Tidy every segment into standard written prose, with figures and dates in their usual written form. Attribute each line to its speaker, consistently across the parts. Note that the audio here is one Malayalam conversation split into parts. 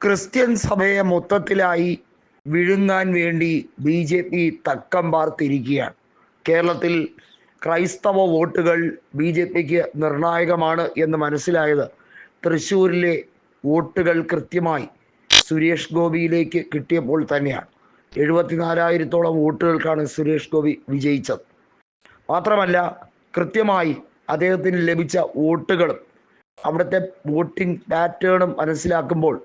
Speaker 1: ക്രിസ്ത്യൻ സഭയെ മൊത്തത്തിലായി വിഴുങ്ങാൻ വേണ്ടി ബി.ജെ.പി. തക്കം പാർത്തിരിക്കുകയാണ്. കേരളത്തിൽ ക്രൈസ്തവ വോട്ടുകൾ ബി.ജെ.പിക്ക് നിർണായകമാണ് എന്ന് മനസ്സിലായത് തൃശ്ശൂരിലെ വോട്ടുകൾ കൃത്യമായി സുരേഷ് ഗോപിയിലേക്ക് കിട്ടിയപ്പോൾ തന്നെയാണ്. 74,000-ഓളം വോട്ടുകൾക്കാണ് സുരേഷ് ഗോപി വിജയിച്ചത്. മാത്രമല്ല, കൃത്യമായി അദ്ദേഹത്തിന് ലഭിച്ച വോട്ടുകളും അവിടുത്തെ വോട്ടിംഗ് പാറ്റേണും മനസ്സിലാക്കുമ്പോൾ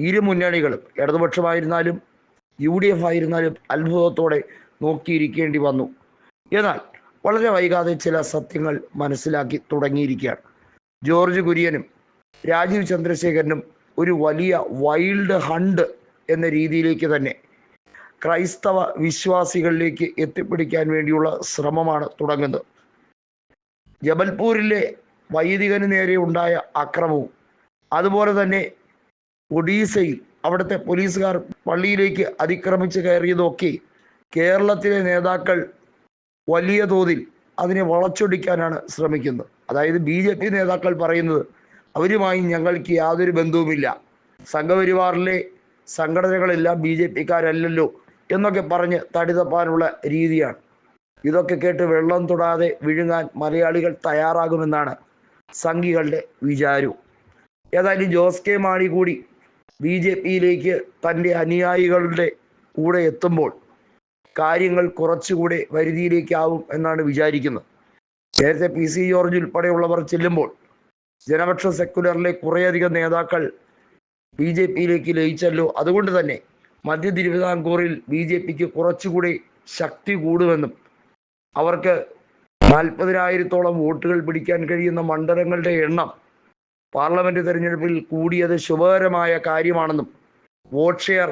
Speaker 1: ഇരു മുന്നണികളും, ഇടതുപക്ഷമായിരുന്നാലും UDF ആയിരുന്നാലും, അത്ഭുതത്തോടെ നോക്കിയിരിക്കേണ്ടി വന്നു. എന്നാൽ വളരെ വൈകാതെ ചില സത്യങ്ങൾ മനസ്സിലാക്കി തുടങ്ങിയിരിക്കുകയാണ്. ജോർജ് കുര്യനും രാജീവ് ചന്ദ്രശേഖരനും ഒരു വലിയ വൈൽഡ് ഹണ്ട് എന്ന രീതിയിലേക്ക് തന്നെ ക്രൈസ്തവ വിശ്വാസികളിലേക്ക് എത്തിപ്പിടിക്കാൻ വേണ്ടിയുള്ള ശ്രമമാണ് തുടങ്ങുന്നത്. ജബൽപൂരിലെ വൈദികന് നേരെ ഉണ്ടായ അക്രമവും, അതുപോലെ തന്നെ ഒഡീസയിൽ അവിടുത്തെ പോലീസുകാർ പള്ളിയിലേക്ക് അതിക്രമിച്ച് കയറിയതൊക്കെ കേരളത്തിലെ നേതാക്കൾ വലിയ തോതിൽ അതിനെ വളച്ചൊടിക്കാനാണ് ശ്രമിക്കുന്നത്. അതായത് BJP നേതാക്കൾ പറയുന്നത് അവരുമായി ഞങ്ങൾക്ക് യാതൊരു ബന്ധവുമില്ല, സംഘപരിവാറിലെ സംഘടനകളെല്ലാം BJP-ക്കാരല്ലല്ലോ എന്നൊക്കെ പറഞ്ഞ് തടിതപ്പാനുള്ള രീതിയാണ്. ഇതൊക്കെ കേട്ട് വെള്ളം തൊടാതെ വിഴുങ്ങാൻ മലയാളികൾ തയ്യാറാകുമെന്നാണ് സംഘികളുടെ വിചാരവും. ഏതായാലും ജോസ് കെ മാണി കൂടി BJP-യിലേക്ക് തൻ്റെ അനുയായികളുടെ കൂടെ എത്തുമ്പോൾ കാര്യങ്ങൾ കുറച്ചുകൂടെ വരുതിയിലേക്കാവും എന്നാണ് വിചാരിക്കുന്നത്. നേരത്തെ PC ജോർജ് ഉൾപ്പെടെയുള്ളവർ ചെല്ലുമ്പോൾ ജനപക്ഷ സെക്കുലറിലെ കുറേയധികം നേതാക്കൾ BJP-യിലേക്ക് ലയിച്ചല്ലോ. അതുകൊണ്ട് തന്നെ മധ്യ തിരുവിതാംകൂറിൽ BJP-ക്ക് കുറച്ചുകൂടി ശക്തി കൂടുമെന്നും അവർക്ക് 40,000-ഓളം വോട്ടുകൾ പിടിക്കാൻ കഴിയുന്ന മണ്ഡലങ്ങളുടെ എണ്ണം പാർലമെന്റ് തെരഞ്ഞെടുപ്പിൽ കൂടിയത് ശുഭകരമായ കാര്യമാണെന്നും വോട്ട് ഷെയർ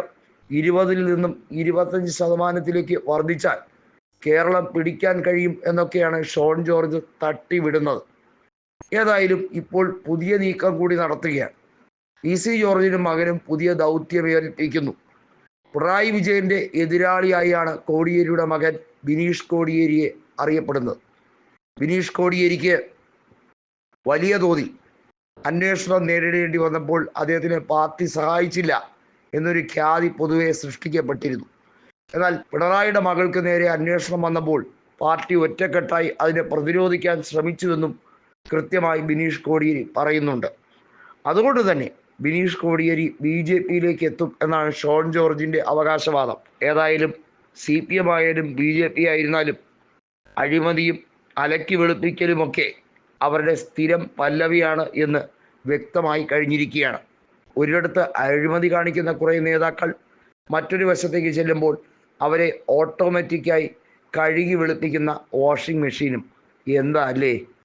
Speaker 1: 20-ൽ നിന്നും 25% വർദ്ധിച്ചാൽ കേരളം പിടിക്കാൻ കഴിയും എന്നൊക്കെയാണ് ഷോൺ ജോർജ് തട്ടിവിടുന്നത്. ഏതായാലും ഇപ്പോൾ പുതിയ നീക്കം കൂടി നടത്തുകയാണ്. PC ജോർജിനും മകനും പുതിയ ദൗത്യമേൽപ്പിക്കുന്നു. പിണറായി വിജയന്റെ എതിരാളിയായാണ് കോടിയേരിയുടെ മകൻ ബിനീഷ് കോടിയേരിയെ അറിയപ്പെടുന്നത്. ബിനീഷ് കോടിയേരിക്ക് വലിയ തോതിൽ അന്വേഷണം നേരിടേണ്ടി വന്നപ്പോൾ അദ്ദേഹത്തിന് പാർട്ടി സഹായിച്ചില്ല എന്നൊരു ഖ്യാതി പൊതുവെ സൃഷ്ടിക്കപ്പെട്ടിരുന്നു. എന്നാൽ പിണറായിയുടെ മകൾക്ക് നേരെ അന്വേഷണം വന്നപ്പോൾ പാർട്ടി ഒറ്റക്കെട്ടായി അതിനെ പ്രതിരോധിക്കാൻ ശ്രമിച്ചുവെന്നും കൃത്യമായി ബിനീഷ് കോടിയേരി പറയുന്നുണ്ട്. അതുകൊണ്ട് തന്നെ ബിനീഷ് കോടിയേരി BJP-യിലേക്ക് എത്തും എന്നാണ് ഷോൺ ജോർജിൻ്റെ അവകാശവാദം. ഏതായാലും CPM ആയാലും BJP ആയിരുന്നാലും അഴിമതിയും അലക്കി വെളുപ്പിക്കലുമൊക്കെ അവരുടെ സ്ഥിരം പല്ലവിയാണ് എന്ന് വ്യക്തമായി കഴിഞ്ഞിരിക്കുകയാണ്. ഒരിടത്ത് അഴിമതി കാണിക്കുന്ന കുറേ നേതാക്കൾ മറ്റൊരു വശത്തേക്ക് ചെല്ലുമ്പോൾ അവരെ ഓട്ടോമാറ്റിക്കായി കഴുകി വെളുപ്പിക്കുന്ന വാഷിംഗ് മെഷീനും. എന്താ അല്ലേ?